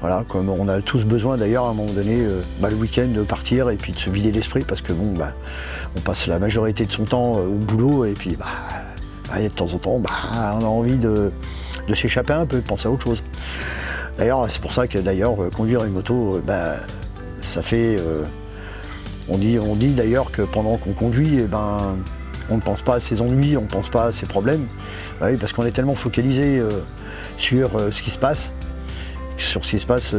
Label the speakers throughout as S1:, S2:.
S1: Voilà, comme on a tous besoin d'ailleurs à un moment donné, le week-end, de partir et puis de se vider l'esprit parce que bon, on passe la majorité de son temps au boulot et puis de temps en temps, on a envie de s'échapper un peu, de penser à autre chose. D'ailleurs, c'est pour ça que conduire une moto, ça fait... on dit d'ailleurs que pendant qu'on conduit, on ne pense pas à ses ennuis, on ne pense pas à ses problèmes. Oui, parce qu'on est tellement focalisé sur ce qui se passe,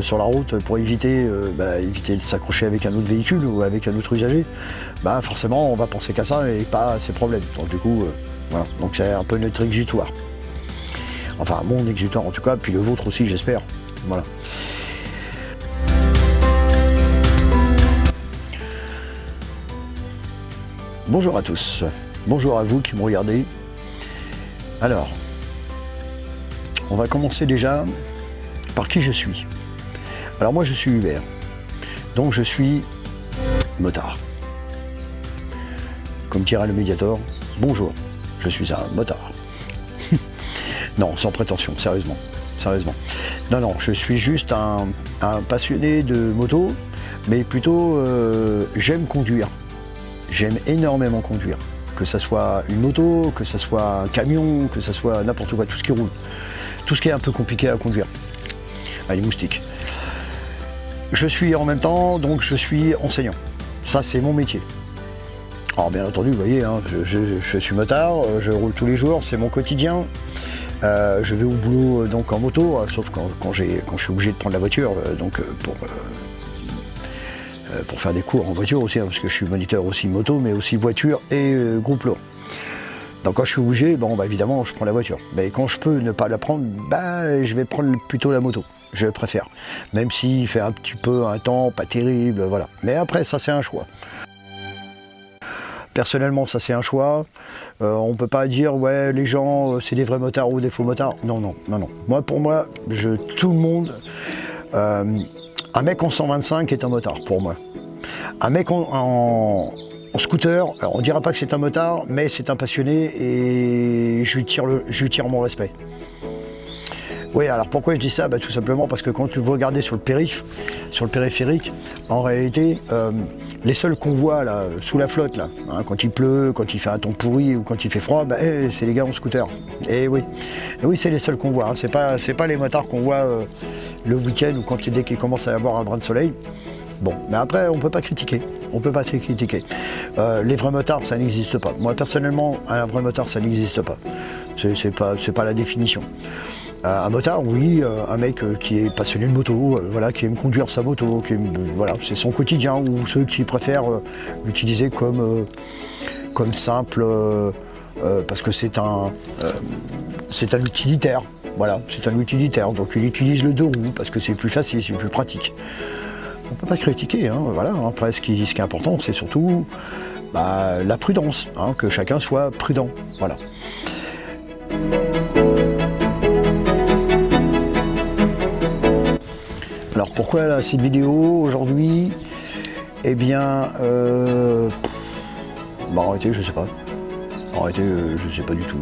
S1: sur la route pour éviter de s'accrocher avec un autre véhicule ou avec un autre usager. Forcément, on va penser qu'à ça et pas à ses problèmes. Donc du coup, voilà. Donc c'est un peu notre exutoire. Enfin, mon exutoire en tout cas, puis le vôtre aussi, j'espère. Voilà. Bonjour à tous, bonjour à vous qui me regardez. Alors, on va commencer déjà par qui je suis. Alors moi je suis Hubert, donc je suis motard. Comme dirait le Mediator, bonjour, je suis un motard. Non, sans prétention, sérieusement. Non, je suis juste un passionné de moto, mais plutôt j'aime conduire. J'aime énormément conduire, que ça soit une moto, que ça soit un camion, que ça soit n'importe quoi, tout ce qui roule, tout ce qui est un peu compliqué à conduire. Les moustiques. Je suis en même temps, donc je suis enseignant. Ça, c'est mon métier. Alors bien entendu, vous voyez, je suis motard, je roule tous les jours, c'est mon quotidien. Je vais au boulot donc en moto, sauf quand je suis obligé de prendre la voiture, pour faire des cours en voiture aussi, parce que je suis moniteur aussi moto, mais aussi voiture et groupe lourd. Donc quand je suis obligé, évidemment, je prends la voiture. Mais quand je peux ne pas la prendre, je vais prendre plutôt la moto. Je préfère. Même s'il fait un petit peu un temps pas terrible, voilà. Mais après, ça c'est un choix. Personnellement, ça c'est un choix. On ne peut pas dire, ouais, les gens, c'est des vrais motards ou des faux motards. Non. Pour moi, tout le monde... un mec en 125 est un motard, pour moi. Un mec en scooter, alors on dira pas que c'est un motard, mais c'est un passionné et je lui tire mon respect. Oui, alors pourquoi je dis ça? Tout simplement parce que quand vous regardez sur le périphérique, en réalité, les seuls qu'on voit là, sous la flotte, là, quand il pleut, quand il fait un temps pourri ou quand il fait froid, c'est les gars en scooter. Et oui, c'est les seuls qu'on voit. C'est pas les motards qu'on voit le week-end ou dès qu'il commence à y avoir un brin de soleil. Bon, mais après, on peut pas critiquer. Les vrais motards, ça n'existe pas. Moi, personnellement, un vrai motard, ça n'existe pas. C'est pas la définition. Un motard, oui, un mec qui est passionné de moto, qui aime conduire sa moto, c'est son quotidien, ou ceux qui préfèrent l'utiliser comme simple, parce que c'est un utilitaire. Voilà, c'est un utilitaire, donc il utilise le deux roues parce que c'est plus facile, c'est plus pratique. On ne peut pas critiquer, voilà. Après, ce qui est important, c'est surtout la prudence, que chacun soit prudent, voilà. Alors pourquoi cette vidéo aujourd'hui? Eh bien, arrêtez, je sais pas. Je sais pas du tout.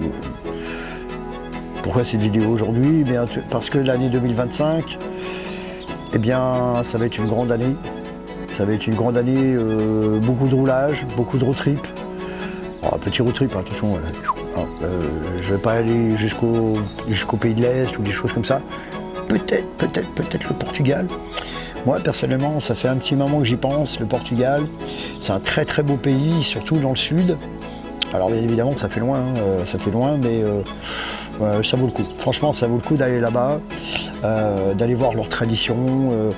S1: Pourquoi cette vidéo aujourd'hui? Eh bien, parce que l'année 2025, eh bien, ça va être une grande année. Ça va être une grande année, beaucoup de roulage, beaucoup de road trip. Alors, un petit road trip, attention, je vais pas aller jusqu'au pays de l'Est ou des choses comme ça. Peut-être le Portugal. Moi, personnellement, ça fait un petit moment que j'y pense, le Portugal. C'est un très très beau pays, surtout dans le sud. Alors bien évidemment, ça fait loin, mais ça vaut le coup. Franchement, ça vaut le coup d'aller là-bas, d'aller voir leurs traditions.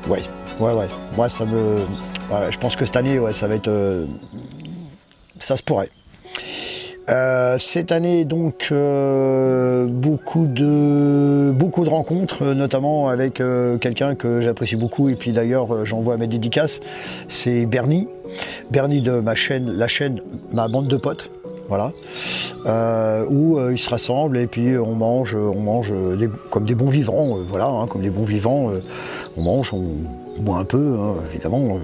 S1: Ouais. Moi, je pense que cette année, ça va être... ça se pourrait. Cette année, donc, beaucoup de rencontres, notamment avec quelqu'un que j'apprécie beaucoup, et puis d'ailleurs, j'envoie mes dédicaces, c'est Bernie de la chaîne Ma Bande de Potes, voilà, où ils se rassemblent et puis on mange comme des bons vivants, comme des bons vivants, on mange, on boit un peu, évidemment,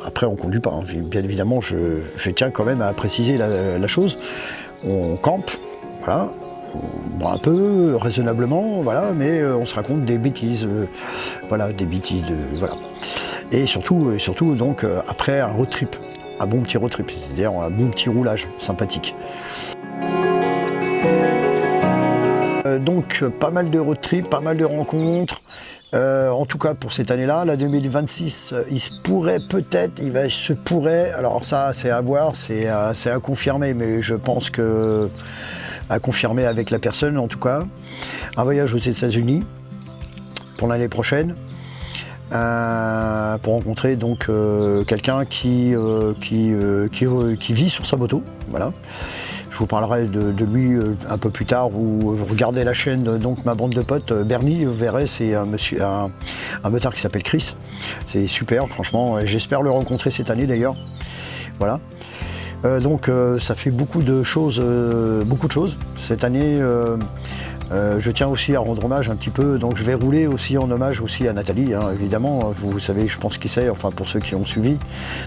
S1: après on conduit pas, bien évidemment, je tiens quand même à préciser la chose, on campe, voilà, un peu raisonnablement, voilà, mais on se raconte des bêtises, voilà, des bêtises, voilà. Et surtout donc après un road trip, un bon petit road trip, c'est-à-dire un bon petit roulage sympathique. Donc pas mal de road trip, pas mal de rencontres. En tout cas pour cette année-là, la 2026, il se pourrait peut-être, alors ça c'est à voir, c'est à confirmer, mais je pense que à confirmer avec la personne en tout cas, un voyage aux États-Unis pour l'année prochaine, pour rencontrer donc quelqu'un qui vit sur sa moto, voilà. Je vous parlerai de lui un peu plus tard, où regardez la chaîne, donc ma bande de potes, Bernie, vous verrez, c'est un motard qui s'appelle Chris. C'est super, franchement, j'espère le rencontrer cette année d'ailleurs. Voilà. Donc ça fait beaucoup de choses cette année. Je tiens aussi à rendre hommage un petit peu, donc je vais rouler aussi en hommage aussi à Nathalie, hein, évidemment. Vous savez, je pense qui c'est, enfin pour ceux qui ont suivi.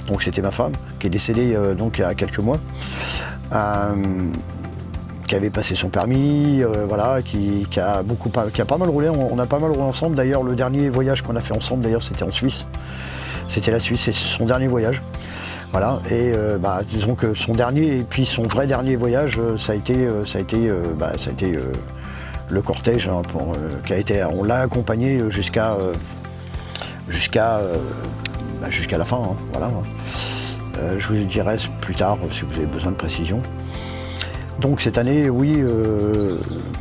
S1: Donc c'était ma femme qui est décédée donc il y a quelques mois. Qui avait passé son permis, voilà, qui a pas mal roulé, on a pas mal roulé ensemble. D'ailleurs, le dernier voyage qu'on a fait ensemble, d'ailleurs, c'était en Suisse. C'était la Suisse, c'est son dernier voyage. Voilà, et disons que son dernier, et puis son vrai dernier voyage, ça a été le cortège, hein, on l'a accompagné jusqu'à la fin, hein, voilà. Je vous le dirai plus tard si vous avez besoin de précision. Donc cette année, oui,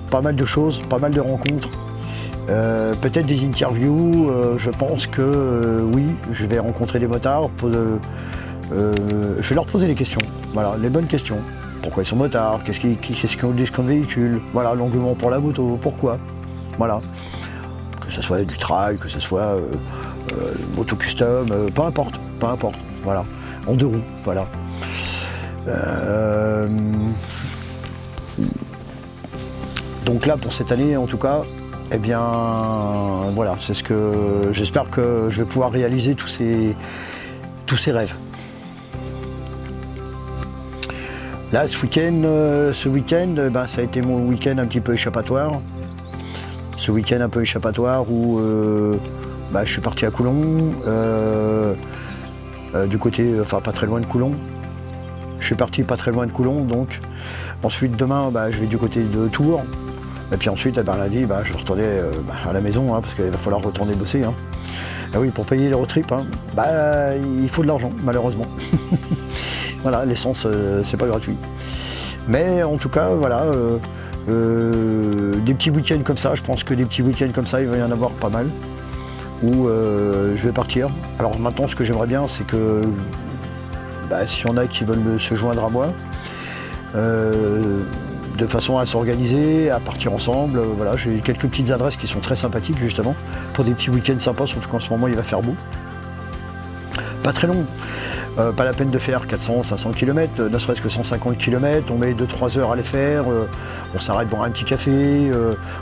S1: pas mal de choses, pas mal de rencontres, peut-être des interviews. Je pense que oui, je vais rencontrer des motards. Je vais leur poser des questions, voilà, les bonnes questions. Pourquoi ils sont motards, qu'est-ce qu'ils disent comme véhicule, voilà, l'engouement pour la moto, pourquoi, voilà. Que ce soit du trail, que ce soit moto custom, peu importe, voilà. En 2 roues, voilà. Donc là, pour cette année, en tout cas, eh bien, voilà, c'est ce que j'espère que je vais pouvoir réaliser tous ces rêves. Là, ce week-end, ça a été mon week-end un petit peu échappatoire. Ce week-end un peu échappatoire où je suis parti à Coulon. Du côté, enfin pas très loin de Coulon. Je suis parti pas très loin de Coulon, donc. Ensuite, demain, je vais du côté de Tours. Et puis ensuite, lundi, je vais retourner à la maison, hein, parce qu'il va falloir retourner bosser. Hein. Ah oui, pour payer les road trips, hein, il faut de l'argent, malheureusement. Voilà, l'essence, c'est pas gratuit. Mais en tout cas, voilà, des petits week-ends comme ça, je pense que des petits week-ends comme ça, il va y en avoir pas mal. Où je vais partir. Alors maintenant, ce que j'aimerais bien, c'est que s'il y en a qui veulent se joindre à moi, de façon à s'organiser, à partir ensemble, voilà, j'ai quelques petites adresses qui sont très sympathiques justement, pour des petits week-ends sympas, surtout qu'en ce moment il va faire beau. Pas très long, pas la peine de faire 400-500 km, ne serait-ce que 150 km, on met 2-3 heures à les faire, on s'arrête boire un petit café,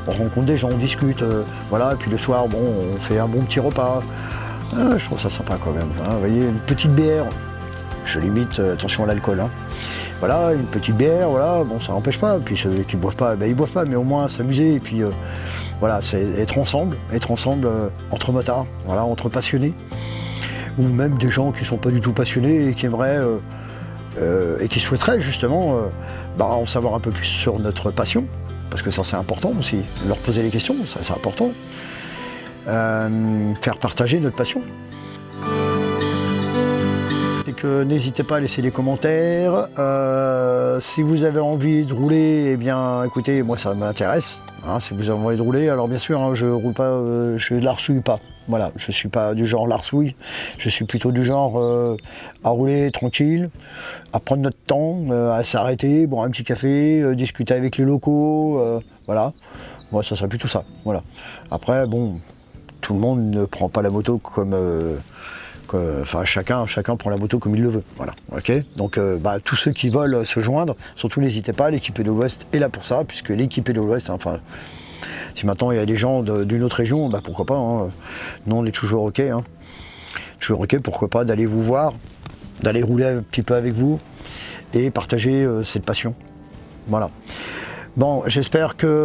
S1: on rencontre des gens, on discute, voilà, et puis le soir, on fait un bon petit repas. Je trouve ça sympa quand même, hein, vous voyez, une petite bière, je limite, attention à l'alcool, hein. Voilà, une petite bière, voilà, ça n'empêche pas, puis ceux qui ne boivent pas, ils boivent pas, mais au moins s'amuser, et puis voilà, c'est être ensemble entre motards, voilà, entre passionnés, ou même des gens qui ne sont pas du tout passionnés et qui aimeraient et qui souhaiteraient justement en savoir un peu plus sur notre passion, parce que ça c'est important aussi, leur poser les questions, ça c'est important, faire partager notre passion. Et que n'hésitez pas à laisser des commentaires, si vous avez envie de rouler, eh bien écoutez, moi ça m'intéresse, hein, si vous avez envie de rouler, alors bien sûr, hein, je roule pas, je larsouille pas. Voilà, je ne suis pas du genre larsouille, je suis plutôt du genre à rouler tranquille, à prendre notre temps, à s'arrêter, boire un petit café, discuter avec les locaux, voilà. Moi, ça serait plutôt ça, voilà. Après, tout le monde ne prend pas la moto comme... chacun prend la moto comme il le veut, voilà, ok. Donc tous ceux qui veulent se joindre, surtout n'hésitez pas, l'équipée de l'Ouest est là pour ça, puisque l'équipée de l'Ouest, enfin... Si maintenant il y a des gens d'une autre région, pourquoi pas, hein. Nous on est toujours ok, hein. Toujours ok, pourquoi pas d'aller vous voir, d'aller rouler un petit peu avec vous et partager cette passion. Voilà. Bon, j'espère que...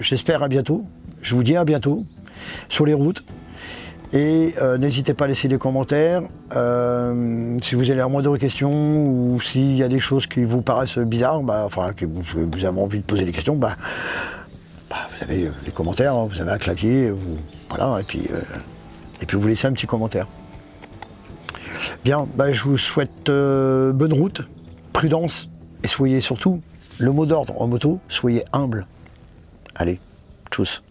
S1: j'espère à bientôt. Je vous dis à bientôt sur les routes. Et n'hésitez pas à laisser des commentaires. Si vous avez la moindre question ou s'il y a des choses qui vous paraissent bizarres, enfin que vous avez envie de poser des questions, vous avez les commentaires, hein, vous avez un clavier, voilà, et puis vous laissez un petit commentaire. Bien, je vous souhaite bonne route, prudence, et soyez surtout, le mot d'ordre en moto, soyez humble. Allez, tchuss.